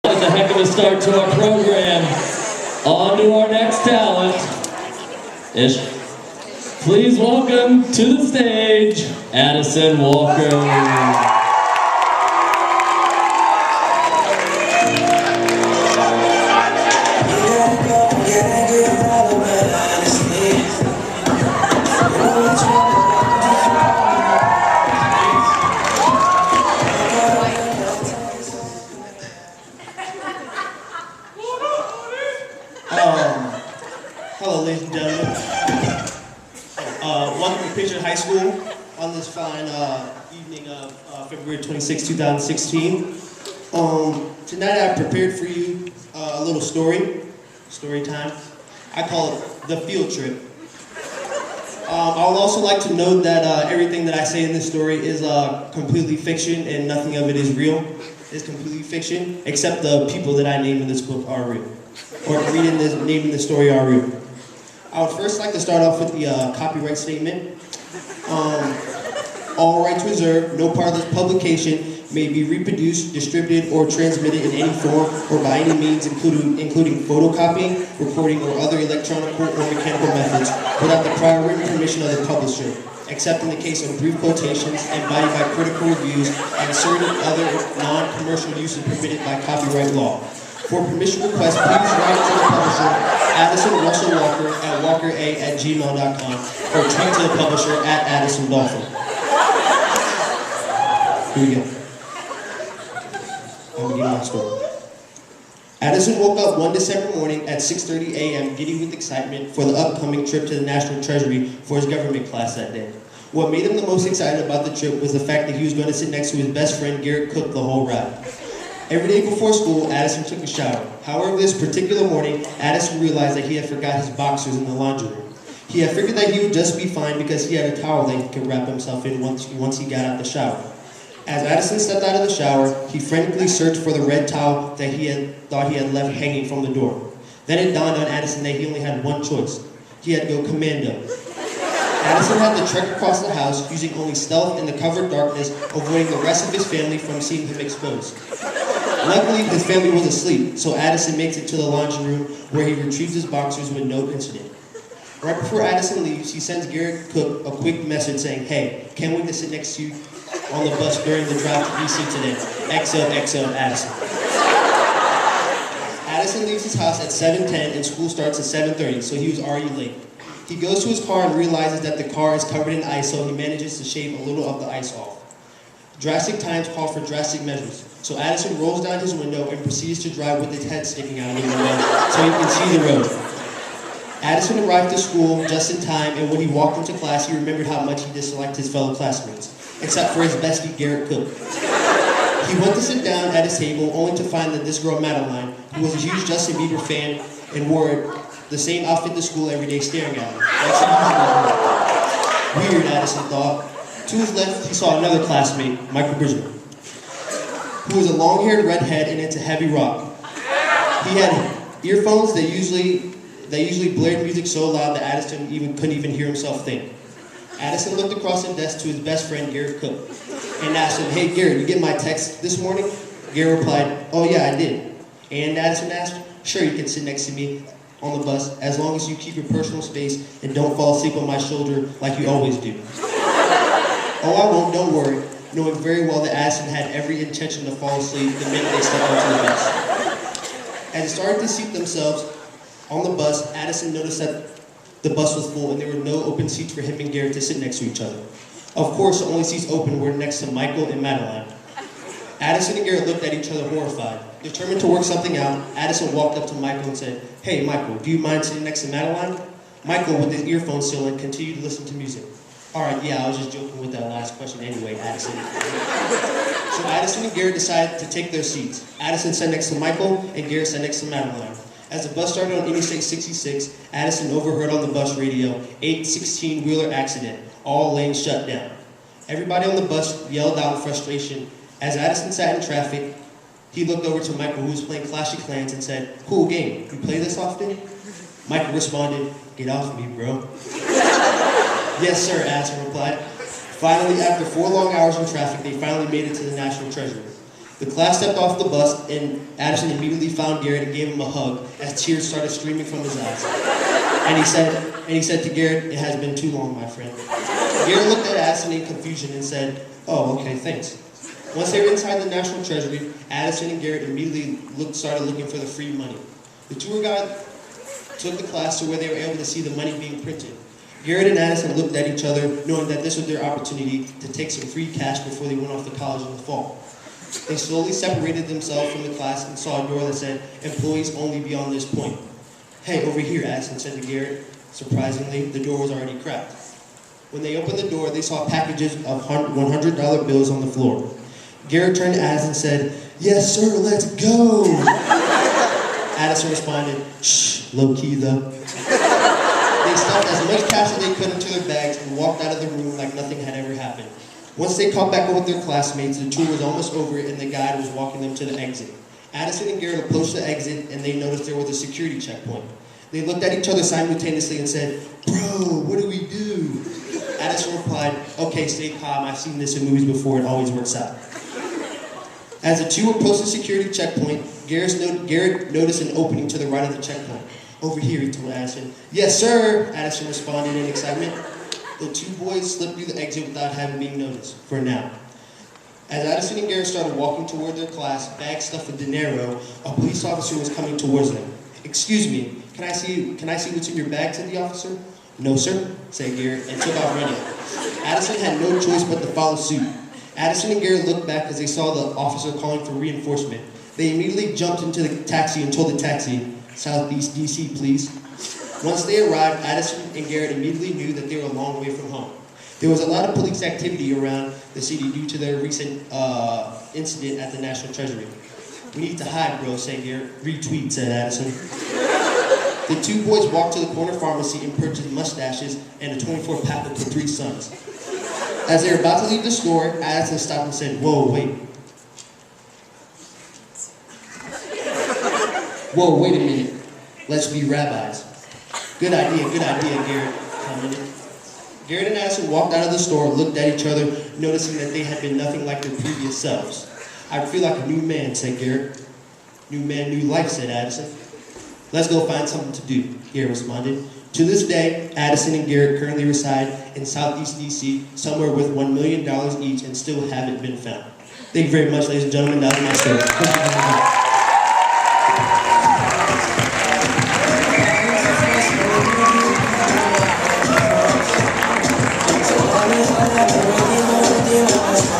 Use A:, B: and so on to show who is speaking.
A: That's a heck of a start to our program. On to our next talent. Please welcome to the stage, Addison Walker.
B: Hello, ladies and gentlemen. Welcome to Patriot High School on this fine evening of February 26, 2016. Tonight I prepared for you a little story time. I call it The Field Trip. I would also like to note that everything that I say in this story is completely fiction and nothing of it is real. It's completely fiction, except the people that I name in this book are real. Or reading this, naming the story are real. I would first like to start off with the copyright statement. All rights reserved, no part of this publication may be reproduced, distributed, or transmitted in any form or by any means, including photocopying, recording, or other electronic or mechanical methods, without the prior written permission of the publisher, except in the case of brief quotations embodied by critical reviews and certain other non-commercial uses permitted by copyright law. For permission requests, please write to the publisher, Addison Russell Walker at walkera@gmail.com, or tweet to the publisher at Addison Dolphin. Here we go. I'm gonna give my story. Addison woke up one December morning at 6:30 a.m. giddy with excitement for the upcoming trip to the National Treasury for his government class that day. What made him the most excited about the trip was the fact that he was going to sit next to his best friend Garrett Cook the whole ride. Every day before school, Addison took a shower. However, this particular morning, Addison realized that he had forgot his boxers in the laundry room. He had figured that he would just be fine because he had a towel that he could wrap himself in once he got out the shower. As Addison stepped out of the shower, he frantically searched for the red towel that he thought he had left hanging from the door. Then it dawned on Addison that he only had one choice. He had to go commando. Addison had to trek across the house using only stealth in the covered darkness, avoiding the rest of his family from seeing him exposed. Luckily, his family was asleep, so Addison makes it to the laundry room where he retrieves his boxers with no incident. Right before Addison leaves, he sends Garrett Cook a quick message saying, "Hey, can't wait to sit next to you on the bus during the drive to DC today. XOXO Addison." Addison leaves his house at 7:10 and school starts at 7:30, so he was already late. He goes to his car and realizes that the car is covered in ice, so he manages to shave a little of the ice off. Drastic times call for drastic measures, so Addison rolls down his window and proceeds to drive with his head sticking out of the window so he can see the road. Addison arrived to school just in time, and when he walked into class, he remembered how much he disliked his fellow classmates, except for his bestie, Garrett Cook. He went to sit down at his table, only to find that this girl, Madeline, who was a huge Justin Bieber fan and wore the same outfit to school every day, staring at him. Weird, Addison thought. To his left, he saw another classmate, Michael Bridgman, who was a long-haired redhead and into heavy rock. He had earphones that usually blared music so loud that Addison couldn't even hear himself think. Addison looked across the desk to his best friend, Garrett Cook, and asked him, "Hey, Garrett, you get my text this morning?" Garrett replied, "Oh yeah, I did." And Addison asked, "Sure, you can sit next to me on the bus, as long as you keep your personal space and don't fall asleep on my shoulder like you always do." "Oh, I won't, don't worry," knowing very well that Addison had every intention to fall asleep the minute they stepped onto the bus. As they started to seat themselves on the bus, Addison noticed that the bus was full and there were no open seats for him and Garrett to sit next to each other. Of course, the only seats open were next to Michael and Madeline. Addison and Garrett looked at each other horrified. Determined to work something out, Addison walked up to Michael and said, "Hey, Michael, do you mind sitting next to Madeline?" Michael, with his earphones still in, continued to listen to music. "All right, yeah, I was just joking with that last question anyway, Addison." So Addison and Garrett decided to take their seats. Addison sat next to Michael, and Garrett sat next to Madeline. As the bus started on Interstate 66, Addison overheard on the bus radio, 816-wheeler accident, all lanes shut down. Everybody on the bus yelled out in frustration. As Addison sat in traffic, he looked over to Michael, who was playing Clash of Clans, and said, "Cool game, you play this often?" Michael responded, "Get off me, bro." "Yes, sir," Addison replied. Finally, after 4 long hours in traffic, they finally made it to the National Treasury. The class stepped off the bus, and Addison immediately found Garrett and gave him a hug as tears started streaming from his eyes. And he said to Garrett, "It has been too long, my friend." Garrett looked at Addison in confusion and said, "Oh, okay, thanks." Once they were inside the National Treasury, Addison and Garrett immediately started looking for the free money. The tour guide took the class to where they were able to see the money being printed. Garrett and Addison looked at each other, knowing that this was their opportunity to take some free cash before they went off to college in the fall. They slowly separated themselves from the class and saw a door that said, "Employees only beyond this point." "Hey, over here," Addison said to Garrett. Surprisingly, the door was already cracked. When they opened the door, they saw packages of $100 bills on the floor. Garrett turned to Addison and said, "Yes, sir, let's go." Addison responded, "Shh, low-key though." They stuffed as much cash as they could into their bags and walked out of the room like nothing had ever happened. Once they caught back up with their classmates, the tour was almost over and the guide was walking them to the exit. Addison and Garrett approached the exit and they noticed there was a security checkpoint. They looked at each other simultaneously and said, "Bro, what do we do?" Addison replied, "Okay, stay calm. I've seen this in movies before. It always works out." As the two approached the security checkpoint, Garrett noticed an opening to the right of the checkpoint. "Over here," he told Addison. "Yes, sir," Addison responded in excitement. The two boys slipped through the exit without having been noticed, for now. As Addison and Garrett started walking toward their class, bags stuffed with dinero, a police officer was coming towards them. "Excuse me, can I see what's in your bag?" said the officer. "No, sir," said Garrett, and took off running. Addison had no choice but to follow suit. Addison and Garrett looked back as they saw the officer calling for reinforcement. They immediately jumped into the taxi and told the taxi, "Southeast DC, please." Once they arrived, Addison and Garrett immediately knew that they were a long way from home. There was a lot of police activity around the city due to their recent incident at the National Treasury. "We need to hide, bro," said Garrett. "Retweet," said Addison. The two boys walked to the corner pharmacy and purchased mustaches and a 24-pack of Capri Suns. As they were about to leave the store, Addison stopped and said, "Whoa, wait. Whoa, wait a minute. Let's be rabbis." Good idea, Garrett commented. Garrett and Addison walked out of the store, looked at each other, noticing that they had been nothing like their previous selves. "I feel like a new man," said Garrett. "New man, new life," said Addison. "Let's go find something to do," Garrett responded. To this day, Addison and Garrett currently reside in Southeast DC, somewhere with $1 million each, and still haven't been found. Thank you very much, ladies and gentlemen. That was my story. Thank you very much.
C: I'm